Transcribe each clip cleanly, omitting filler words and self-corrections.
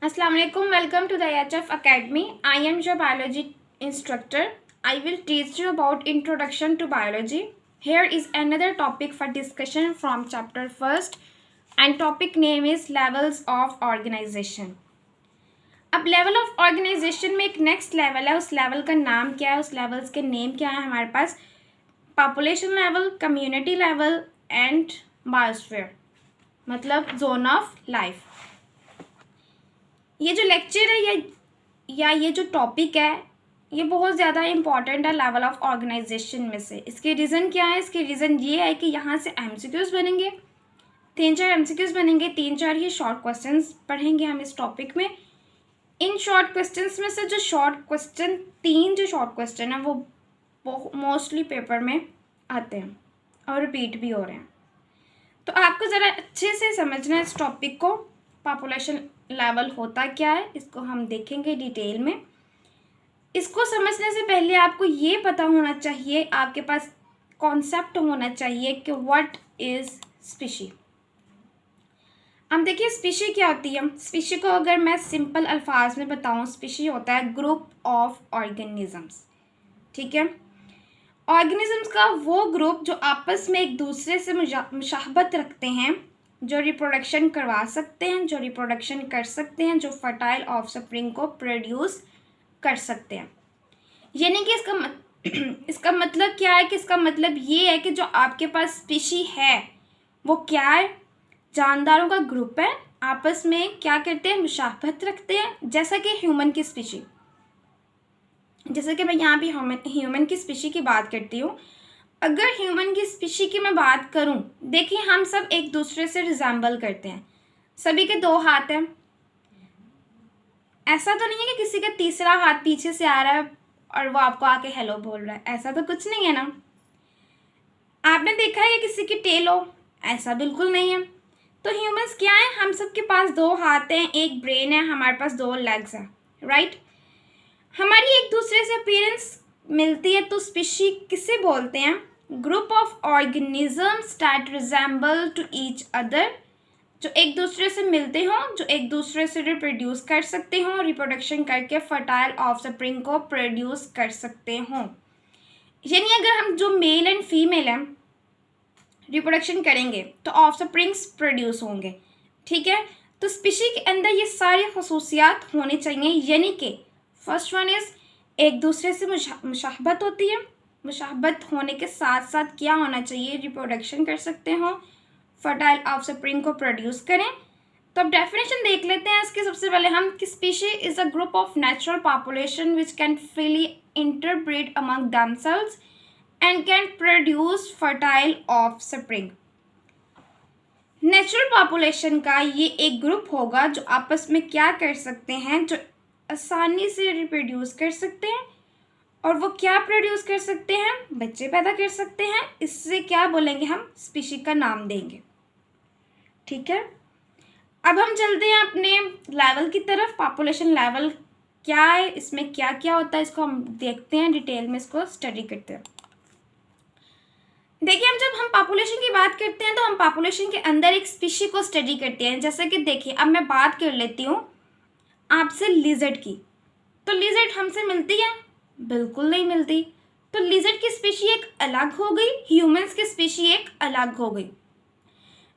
Assalamu alaikum. Welcome to the AHF Academy. I am your biology instructor. I will teach you about introduction to biology. Here is another topic for discussion from chapter first, and topic name is levels of organization. अब level of organisation में एक next level है. उस level का नाम क्या है, उस लेवल्स के नेम क्या है हमारे पास? Population level, community level and biosphere, मतलब जोन ऑफ लाइफ. ये जो लेक्चर है या ये जो टॉपिक है ये बहुत ज़्यादा इम्पॉर्टेंट है लेवल ऑफ ऑर्गेनाइजेशन में से. इसके रीज़न क्या है? इसके रीज़न ये है कि यहाँ से एमसीक्यूज़ बनेंगे, 3-4 एमसीक्यूज़ बनेंगे, 3-4 ही शॉर्ट क्वेश्चंस पढ़ेंगे हम इस टॉपिक में. इन शॉर्ट क्वेश्चंस में से जो शॉर्ट क्वेश्चन 3 जो शॉर्ट क्वेश्चन है वो मोस्टली पेपर में आते हैं और रिपीट भी हो रहे हैं. तो आपको ज़रा अच्छे से समझना है इस टॉपिक को. पॉपुलेशन लेवल होता क्या है इसको हम देखेंगे डिटेल में. इसको समझने से पहले आपको ये पता होना चाहिए, आपके पास कॉन्सेप्ट होना चाहिए कि व्हाट इज़ स्पीशी. हम देखिए स्पीशी क्या होती है. स्पीशी को अगर मैं सिंपल अल्फाज में बताऊं, स्पीशी होता है ग्रुप ऑफ ऑर्गेनिजम्स. ठीक है, ऑर्गेनिजम्स का वो ग्रुप जो आपस में एक दूसरे से मुशाहबत रखते हैं, जो रिप्रोडक्शन करवा सकते हैं, जो रिप्रोडक्शन कर सकते हैं, जो फर्टाइल ऑफस्प्रिंग को प्रोड्यूस कर सकते हैं. यानी कि इसका मतलब क्या है कि इसका मतलब ये है कि जो आपके पास स्पीशी है वो क्या है? जानदारों का ग्रुप है, आपस में क्या करते हैं? मुशाहबत रखते हैं. जैसा कि ह्यूमन की स्पीशी, जैसे कि मैं यहाँ भी ह्यूमन की स्पीशी की बात करती हूँ. अगर ह्यूमन की स्पीशी की मैं बात करूं, देखिए हम सब एक दूसरे से रिजेंबल करते हैं. सभी के 2 हाथ हैं. ऐसा तो नहीं है कि किसी का तीसरा हाथ पीछे से आ रहा है और वो आपको आके हेलो बोल रहा है. ऐसा तो कुछ नहीं है ना. आपने देखा है कि किसी की टेल हो? ऐसा बिल्कुल नहीं है. तो ह्यूमंस क्या है? हम सब के पास 2 हाथ हैं, एक ब्रेन है, हमारे पास 2 लेग्स हैं. राइट. हमारी एक दूसरे से अपीयरेंस मिलती है तो स्पीशी किसे बोलते हैं? Group of organisms that resemble to each other, जो एक दूसरे से मिलते हों, जो एक दूसरे से रिप्रोड्यूस कर सकते हों, रिप्रोडक्शन करके फर्टाइल ऑफस्प्रिंग को प्रोड्यूस कर सकते हों. यानी अगर हम जो मेल एंड फीमेल हैं रिप्रोडक्शन करेंगे तो ऑफस्प्रिंग्स प्रोड्यूस होंगे. ठीक है, तो स्पीशी के अंदर ये सारी खसूसियात होनी चाहिए. यानी कि फर्स्ट वन इज़ एक दूसरे से मुशाहबत होती है. मुशाहबत होने के साथ साथ क्या होना चाहिए? रिप्रोडक्शन कर सकते हो, फर्टाइल ऑफस्प्रिंग को प्रोड्यूस करें. तो अब डेफिनेशन देख लेते हैं इसके. सबसे पहले हम कि species is a group of natural population which can freely interbreed among themselves and can produce fertile offspring. Natural population का ये एक ग्रुप होगा जो आपस में क्या कर सकते हैं? जो आसानी से रिप्रोड्यूस कर सकते हैं. और वो क्या प्रोड्यूस कर सकते हैं? बच्चे पैदा कर सकते हैं. इससे क्या बोलेंगे हम? स्पीशी का नाम देंगे. ठीक है, अब हम चलते हैं अपने लेवल की तरफ. पॉपुलेशन लेवल क्या है, इसमें क्या क्या होता है, इसको हम देखते हैं डिटेल में, इसको स्टडी करते हैं. देखिए जब हम पॉपुलेशन की बात करते हैं तो हम पॉपुलेशन के अंदर एक स्पीशी को स्टडी करते हैं. जैसे कि देखिए अब मैं बात कर लेती हूँ आपसे लिजर्ड की. तो लिजर्ड हमसे मिलती है? बिल्कुल नहीं मिलती. तो लिजर्ड की स्पीशी एक अलग हो गई, ह्यूमंस की स्पीशी एक अलग हो गई,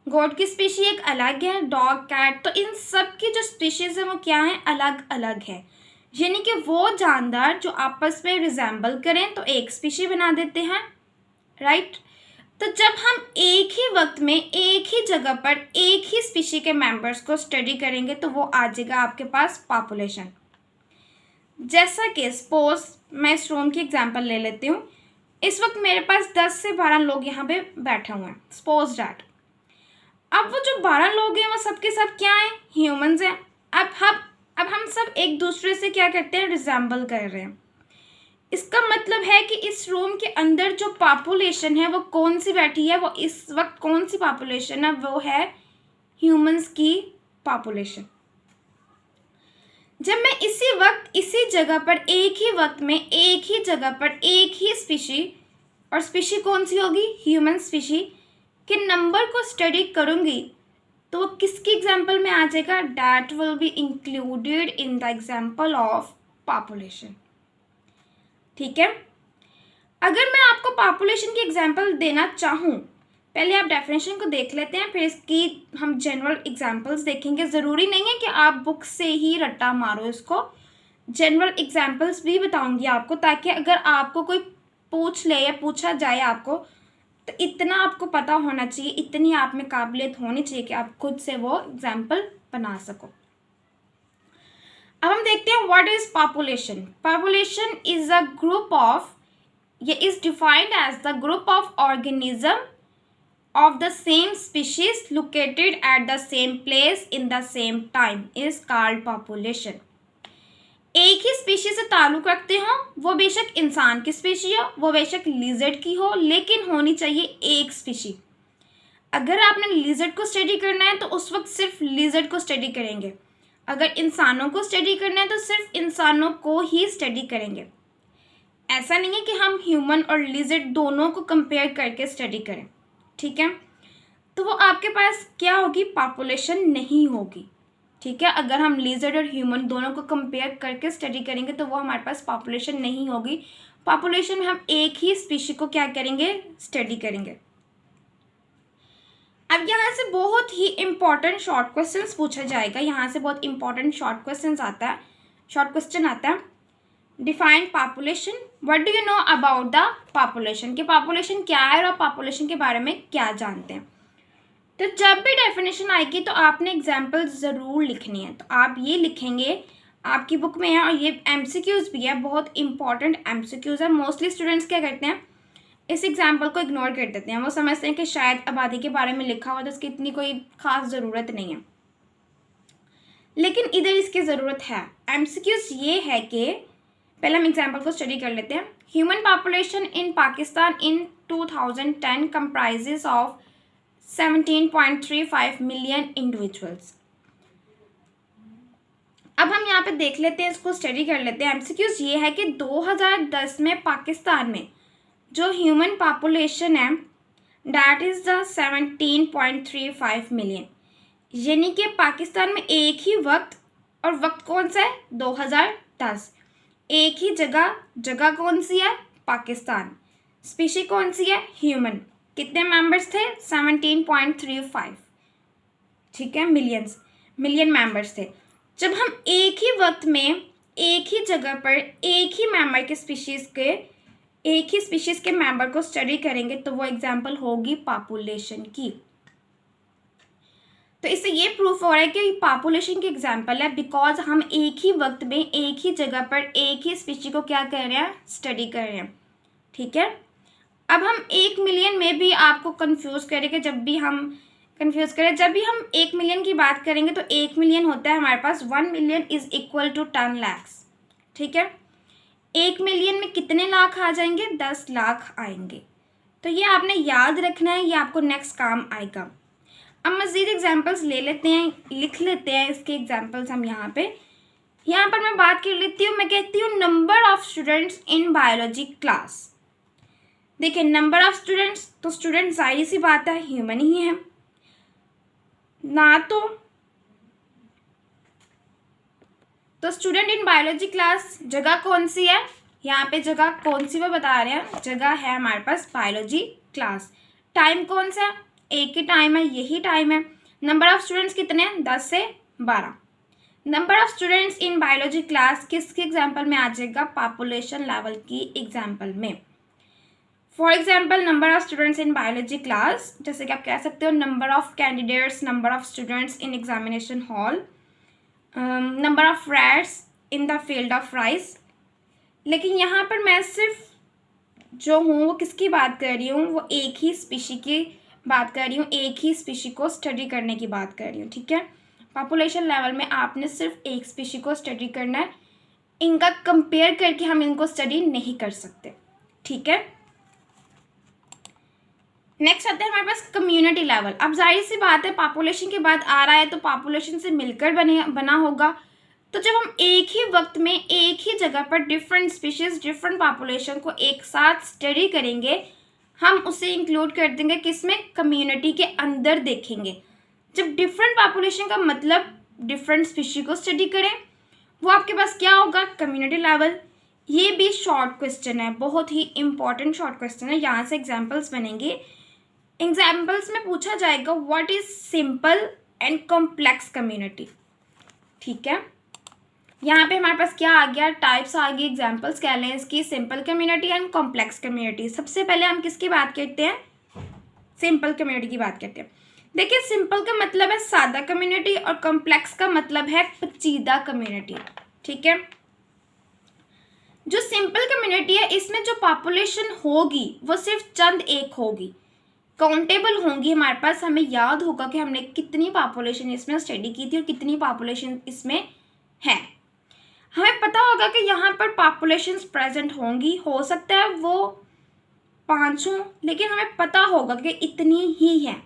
गोट की स्पीशी एक अलग है, डॉग, कैट. तो इन सब की जो स्पीशीज है वो क्या है? अलग अलग है. यानी कि वो जानदार जो आपस में रिजेंबल करें तो एक स्पीशी बना देते हैं. राइट. तो जब हम एक ही वक्त में एक ही जगह पर एक ही स्पीशी के मेंबर्स को स्टडी करेंगे तो वो आ जाएगा आपके पास पॉपुलेशन. जैसा कि सपोज मैं इस रूम की एग्जांपल ले लेती हूँ. इस वक्त मेरे पास 10 से 12 लोग यहाँ पे बैठे हुए हैं. Suppose that. अब वो जो 12 लोग हैं वो सब के सब क्या हैं? ह्यूमंस हैं. अब हम सब एक दूसरे से क्या करते हैं? रिजेंबल कर रहे हैं. इसका मतलब है कि इस रूम के अंदर जो पॉपुलेशन है वो कौन सी बैठी है? वो इस वक्त कौन सी पॉपुलेशन है? वो है ह्यूमंस की पॉपुलेशन. जब मैं इसी वक्त इसी जगह पर एक ही वक्त में एक ही जगह पर एक ही स्पीशी, और स्पीशी कौन सी होगी? ह्यूमन स्पीशी, के नंबर को स्टडी करूँगी तो वो किसकी एग्जाम्पल में आ जाएगा? That will be included in the example of population. ठीक है, अगर मैं आपको पॉपुलेशन की एग्जाम्पल देना चाहूँ, पहले आप डेफिनेशन को देख लेते हैं, फिर इसकी हम जनरल एग्जाम्पल्स देखेंगे। ज़रूरी नहीं है कि आप बुक से ही रट्टा मारो इसको, जनरल एग्जाम्पल्स भी बताऊंगी आपको, ताकि अगर आपको कोई पूछ ले या पूछा जाए आपको, तो इतना आपको पता होना चाहिए, इतनी आप में काबिलियत होनी चाहिए कि आप खुद से वो एग्जाम्पल बना सको। अब हम देखते हैं what is population. Population is a group of, ये is defined as the group of organism of the same species located at the same place in the same time is called population। एक ही species से ताल्लुक़ रखते हो, वो बेशक इंसान की स्पीशी हो, वो बेशक लिजर्ड की हो, लेकिन होनी चाहिए एक स्पीशी। अगर आपने लिजर्ड को स्टडी करना है तो उस वक्त सिर्फ लिजर्ड को स्टडी करेंगे, अगर इंसानों को स्टडी करना है तो सिर्फ इंसानों को ही स्टडी करेंगे। ऐसा नहीं है कि हम ह्यूमन और लिजर्ड दोनों को कंपेयर करके स्टडी करें। ठीक है, तो वो आपके पास क्या होगी? पॉपुलेशन नहीं होगी। ठीक है, अगर हम लिजर्ड और ह्यूमन दोनों को कंपेयर करके स्टडी करेंगे तो वो हमारे पास पॉपुलेशन नहीं होगी। पॉपुलेशन में हम एक ही स्पीशी को क्या करेंगे? स्टडी करेंगे। अब यहाँ से बहुत ही इंपॉर्टेंट शॉर्ट क्वेश्चंस पूछा जाएगा, यहाँ से बहुत इंपॉर्टेंट शॉर्ट क्वेश्चन आता है। Define population, what do you know about the population, कि पॉपुलेशन क्या है और आप पॉपुलेशन के बारे में क्या जानते हैं। तो जब भी डेफिनेशन आएगी तो आपने एग्जाम्पल ज़रूर लिखनी है। तो आप ये लिखेंगे, आपकी बुक में है, और ये एमसीक्यूज़ भी है, बहुत इंपॉर्टेंट एमसीक्यूज़ है। मोस्टली स्टूडेंट्स क्या करते हैं, इस एग्जाम्पल को इग्नोर कर देते हैं, वो समझते हैं कि शायद आबादी के बारे में लिखा हुआ तो इसकी इतनी कोई ख़ास ज़रूरत नहीं है, लेकिन इधर इसकी ज़रूरत है। एमसीक्यूज़ ये है कि पहले हम एग्जाम्पल को स्टडी कर लेते हैं। Human population in Pakistan in 2010 comprises of 17.35 million individuals. अब हम यहाँ पे देख लेते हैं, इसको स्टडी कर लेते हैं। एमसीक्यूज ये है कि 2010 में पाकिस्तान में जो ह्यूमन पॉपुलेशन है डैट इज़ द 17.35 मिलियन, यानी कि पाकिस्तान में एक ही वक्त, और वक्त कौन सा है? 2010। एक ही जगह कौन सी है? पाकिस्तान। स्पीशी कौन सी है? ह्यूमन। कितने मेंबर्स थे? 17.35। ठीक है, मिलियन मेंबर्स थे। जब हम एक ही वक्त में एक ही जगह पर एक ही मेंबर के स्पीशीज़ के मेंबर को स्टडी करेंगे तो वो एग्जाम्पल होगी पॉपुलेशन की। तो इससे ये प्रूफ हो रहा है कि पॉपुलेशन की एग्जाम्पल है, बिकॉज हम एक ही वक्त में एक ही जगह पर एक ही स्पीशी को क्या कर रहे हैं? स्टडी कर रहे हैं। ठीक है, अब हम 1 मिलियन में भी आपको कंफ्यूज करेंगे, जब भी हम 1 मिलियन की बात करेंगे तो 1 मिलियन होता है हमारे पास, 1 million is equal to 10 lakhs. ठीक है, 1 मिलियन में कितने लाख आ जाएंगे? 10 लाख आएंगे। तो ये आपने याद रखना है, ये आपको नेक्स्ट काम आएगा। अब मज़ीद एग्जाम्पल्स ले लेते हैं, लिख लेते हैं इसके एग्जाम्पल्स हम यहाँ पर मैं बात कर लेती हूँ। मैं कहती हूँ number of students in biology class. देखिए, नंबर ऑफ स्टूडेंट्स, तो स्टूडेंट जाहिर सी बात है ह्यूमन ही है ना, तो स्टूडेंट इन बायोलॉजी क्लास। जगह कौन सी है? यहाँ पे जगह कौन सी वो बता रहे हैं, जगह है हमारे पास बायोलॉजी क्लास। टाइम कौन सा है? एक ही टाइम है, यही टाइम है। नंबर ऑफ स्टूडेंट्स कितने हैं? 10 से 12। Number of students in biology class किसके एग्जाम्पल में आ जाएगा? पॉपुलेशन लेवल की एग्जाम्पल में। For example, number of students in biology class, जैसे कि आप कह सकते हो number of candidates, number of students in examination hall, number of rats in the field of rice. लेकिन यहाँ पर मैं सिर्फ जो हूँ वो किसकी बात कर रही हूँ? वो एक ही स्पीशी की बात कर रही हूँ, एक ही स्पीशी को स्टडी करने की बात कर रही हूँ। ठीक है, पॉपुलेशन लेवल में आपने सिर्फ एक स्पीशी को स्टडी करना है, इनका कंपेयर करके हम इनको स्टडी नहीं कर सकते। ठीक है, नेक्स्ट आते हैं हमारे पास कम्युनिटी लेवल। अब जाहिर सी बात है पॉपुलेशन के बाद आ रहा है तो पॉपुलेशन से मिलकर बना होगा। तो जब हम एक ही वक्त में एक ही जगह पर डिफरेंट स्पीशीज, डिफरेंट पॉपुलेशन को एक साथ स्टडी करेंगे, हम उसे इंक्लूड कर देंगे किसमें? कम्युनिटी के अंदर देखेंगे। जब डिफरेंट पॉपुलेशन का मतलब डिफरेंट स्पीशीज को स्टडी करें, वो आपके पास क्या होगा, कम्युनिटी लेवल। ये भी शॉर्ट क्वेश्चन है, बहुत ही इंपॉर्टेंट शॉर्ट क्वेश्चन है। यहाँ से एग्जाम्पल्स बनेंगे। एग्जाम्पल्स में पूछा जाएगा what is simple and complex community. ठीक है, यहाँ पे हमारे पास क्या आ गया, टाइप्स आ गई, एग्जाम्पल्स कह लें इसकी, simple community and complex community. सबसे पहले हम किसकी बात करते हैं, सिंपल कम्युनिटी की बात करते हैं। देखिए, सिंपल का मतलब है सादा कम्युनिटी और कॉम्प्लेक्स का मतलब है पेचीदा कम्युनिटी। ठीक है, जो सिंपल कम्युनिटी है इसमें जो पॉपुलेशन होगी वो सिर्फ चंद एक होगी, काउंटेबल होंगी हमारे पास। हमें याद होगा कि हमने कितनी पॉपुलेशन इसमें स्टडी की थी और कितनी पॉपुलेशन इसमें है। हमें पता होगा कि यहाँ पर पॉपुलेशंस प्रेजेंट होंगी, हो सकता है वो 5 हों, लेकिन हमें पता होगा कि इतनी ही है।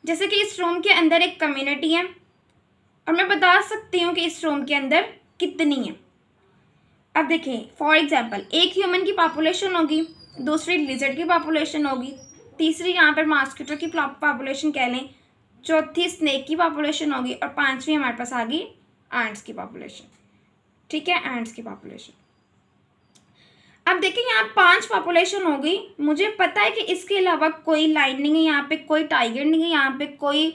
जैसे कि इस रूम के अंदर एक कम्युनिटी है और मैं बता सकती हूँ कि इस रूम के अंदर कितनी है। अब देखिए, फॉर एग्जांपल, एक ह्यूमन की पॉपुलेशन होगी, दूसरी लिजर्ड की पॉपुलेशन होगी, तीसरी यहाँ पर मॉस्किटो की पॉपुलेशन कह लें, चौथी स्नेक की पॉपुलेशन होगी और पांचवी हमारे पास आ गई एंट्स की पॉपुलेशन। ठीक है, एंट्स की पॉपुलेशन। अब देखिए, यहाँ 5 पॉपुलेशन हो गई। मुझे पता है कि इसके अलावा कोई लाइन नहीं है, यहाँ पे कोई टाइगर नहीं है, यहाँ पे कोई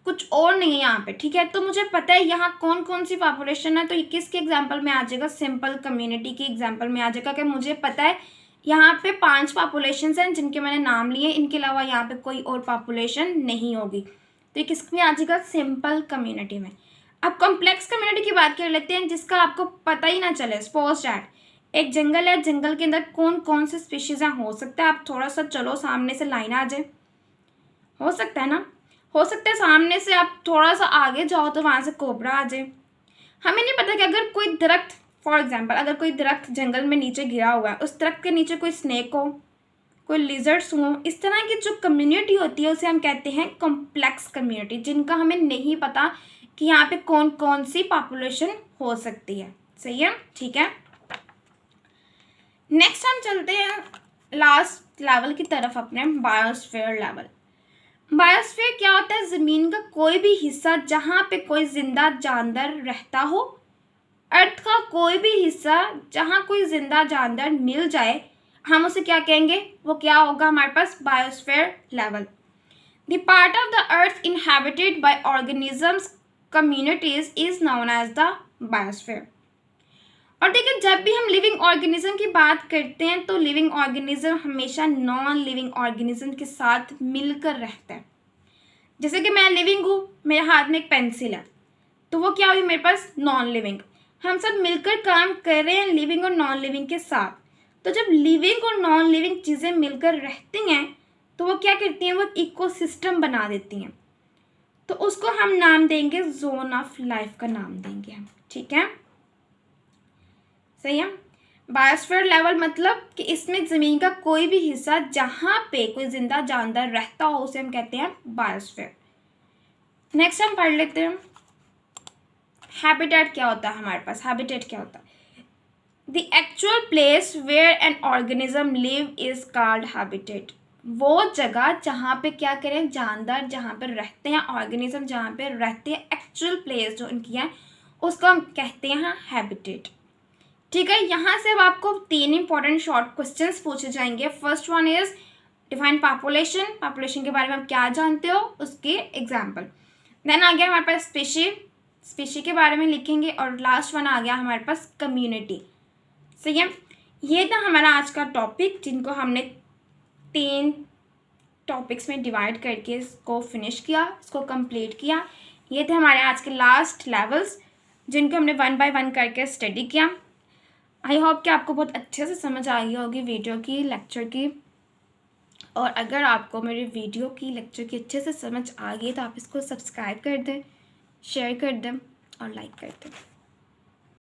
कुछ और नहीं है यहाँ पे। ठीक है, तो मुझे पता है यहाँ कौन कौन सी पॉपुलेशन है। तो ये किसके एग्जाम्पल में आ जाएगा, सिंपल कम्युनिटी की एग्जाम्पल में आ जाएगा कि मुझे पता है यहाँ पे 5 पॉपुलेशन हैं जिनके मैंने नाम लिए, इनके अलावा यहाँ पे कोई और पॉपुलेशन नहीं होगी। तो ये किसमें आ जाएगा, सिंपल कम्युनिटी में। अब कॉम्प्लेक्स कम्युनिटी की बात कर लेते हैं, जिसका आपको पता ही ना चले। सपोज दैट एक जंगल है, जंगल के अंदर कौन कौन से स्पीशीज हैं, हो सकता है आप थोड़ा सा चलो सामने से लाइन आ जाए, हो सकता है ना, हो सकता है सामने से आप थोड़ा सा आगे जाओ तो वहाँ से कोबरा आ जाए। हमें नहीं पता कि अगर कोई दरख्त, फॉर एग्जाम्पल अगर कोई दरख्त जंगल में नीचे गिरा हुआ है, उस दरख्त के नीचे कोई स्नेक हो, कोई लिजर्ड्स हो, इस तरह की जो कम्युनिटी होती है उसे हम कहते हैं कॉम्प्लेक्स कम्युनिटी, जिनका हमें नहीं पता कि यहाँ पे कौन कौन सी पॉपुलेशन हो सकती है। सही है, ठीक है। नेक्स्ट हम चलते हैं लास्ट लेवल की तरफ, अपने बायोस्फीयर लेवल। बायोस्फीयर क्या होता है, ज़मीन का कोई भी हिस्सा जहाँ पे कोई जिंदा जानवर रहता हो, अर्थ का कोई भी हिस्सा जहाँ कोई जिंदा जानवर मिल जाए, हम उसे क्या कहेंगे, वो क्या होगा हमारे पास, biosphere level. The part of the earth inhabited by organisms communities is known as the biosphere. और देखिए, जब भी हम लिविंग ऑर्गेनिज्म की बात करते हैं तो लिविंग ऑर्गेनिज्म हमेशा नॉन लिविंग ऑर्गेनिज्म के साथ मिलकर रहता है। जैसे कि मैं लिविंग हूँ, मेरे हाथ में एक पेंसिल है, तो वो क्या हुई मेरे पास, नॉन लिविंग। हम सब मिलकर काम कर रहे हैं लिविंग और नॉन लिविंग के साथ। तो जब लिविंग और नॉन लिविंग चीज़ें मिलकर रहती हैं तो वो क्या करती हैं, वो इकोसिस्टम बना देती हैं। तो उसको हम नाम देंगे, जोन ऑफ लाइफ का नाम देंगे हम। ठीक है, सही है। बायोस्फीयर लेवल मतलब कि इसमें ज़मीन का कोई भी हिस्सा जहाँ पे कोई जिंदा जानवर रहता हो उसे हम कहते हैं बायोस्फीयर। नेक्स्ट हम पढ़ लेते हैं हैबिटेट क्या होता है हमारे पास। हैबिटेट क्या होता है, the actual place where an organism live is called habitat. वो जगह जहाँ पे क्या करें, जानवर जहाँ पे रहते हैं, ऑर्गेनिज्म जहाँ पे रहते हैं, एक्चुअल प्लेस जो उनकी है उसको हम कहते हैं हैबिटेट। ठीक है, यहाँ से अब आपको 3 इंपॉर्टेंट शॉर्ट क्वेश्चंस पूछे जाएंगे। First one is define population, population के बारे में आप क्या जानते हो, उसके एग्जाम्पल। देन आ गया हमारे पास स्पीशी, स्पीशी के बारे में लिखेंगे। और लास्ट वन आ गया हमारे पास कम्युनिटी। सही है, ये था हमारा आज का टॉपिक, जिनको हमने 3 टॉपिक्स में डिवाइड करके इसको फिनिश किया, इसको कंप्लीट किया। ये थे हमारे आज के लास्ट लेवल्स, जिनको हमने 1 बाय 1 करके स्टडी किया। आई होप कि आपको बहुत अच्छे से समझ आ गई होगी वीडियो की, लेक्चर की। और अगर आपको मेरे वीडियो की, लेक्चर की अच्छे से समझ आ गई तो आप इसको सब्सक्राइब कर दें, शेयर कर दें और लाइक कर दें।